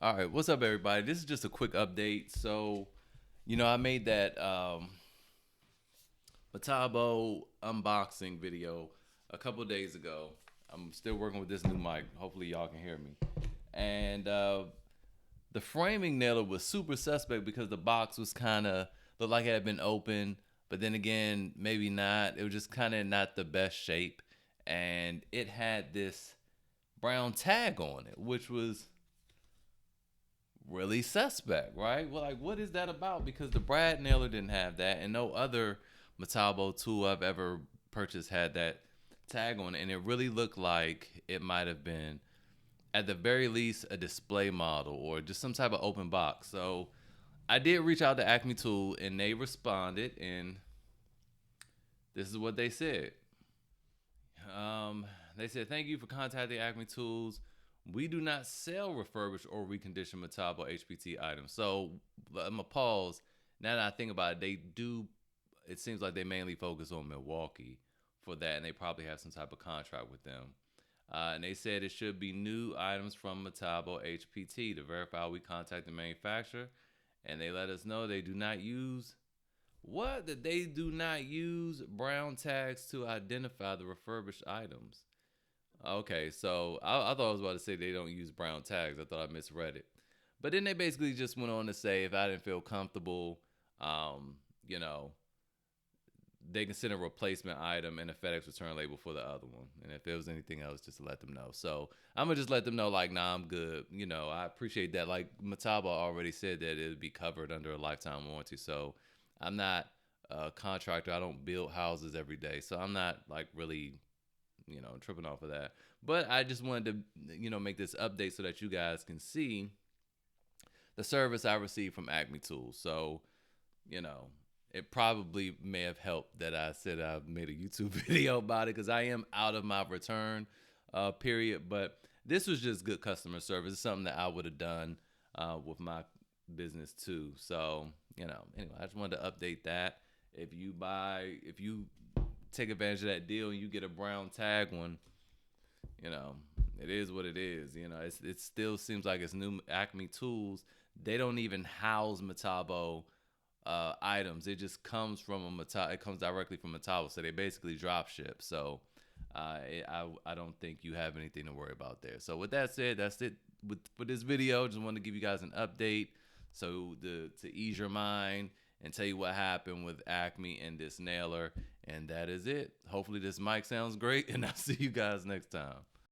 All right, what's up, everybody? This is just a quick update. So, I made that Metabo unboxing video a couple days ago. I'm still working with this new mic. Hopefully, y'all can hear me. And the framing nailer was super suspect because the box was kind of looked like it had been open, but then again, maybe not. It was just kind of not the best shape, and it had this brown tag on it, which was really suspect, right? Well, like, what is that about? Because the Brad nailer didn't have that, and no other Metabo tool I've ever purchased had that tag on it, and it really looked like it might have been, at the very least, a display model or just some type of open box. So I did reach out to Acme Tool, and they responded, and this is what they said. Um, they said, "Thank you for contacting Acme Tools. We do not sell refurbished or reconditioned Metabo HPT items." So I'm gonna pause. Now that I think about it, they do. It seems like they mainly focus on Milwaukee for that, and they probably have some type of contract with them. And they said it should be new items from Metabo HPT. To verify, we contact the manufacturer, and they let us know they do not use that they do not use brown tags to identify the refurbished items. Okay, so I thought I was about to say they don't use brown tags. I thought I misread it. But then they basically just went on to say if I didn't feel comfortable, you know, they can send a replacement item and a FedEx return label for the other one. And if there was anything else, just to let them know. So I'm gonna just let them know, like, nah, I'm good. I appreciate that. Like Metabo already said that it would be covered under a lifetime warranty. So I'm not a contractor. I don't build houses every day. So I'm not like really, tripping off of that. But I just wanted to, make this update so that you guys can see the service I received from Acme Tools. So, it probably may have helped that I said I made a YouTube video about it because I am out of my return period. But this was just good customer service. It's something that I would have done with my business too. So, anyway, I just wanted to update that. If you take advantage of that deal and you get a brown tag one, it is what it is. It still seems like it's new Acme Tools. They don't even house Metabo items. It just comes from it comes directly from Metabo, so they basically drop ship. So I don't think you have anything to worry about there. So with that said, that's it for this video. Just wanted to give you guys an update so to ease your mind and tell you what happened with Acme and this nailer. And that is it. Hopefully this mic sounds great, and I'll see you guys next time.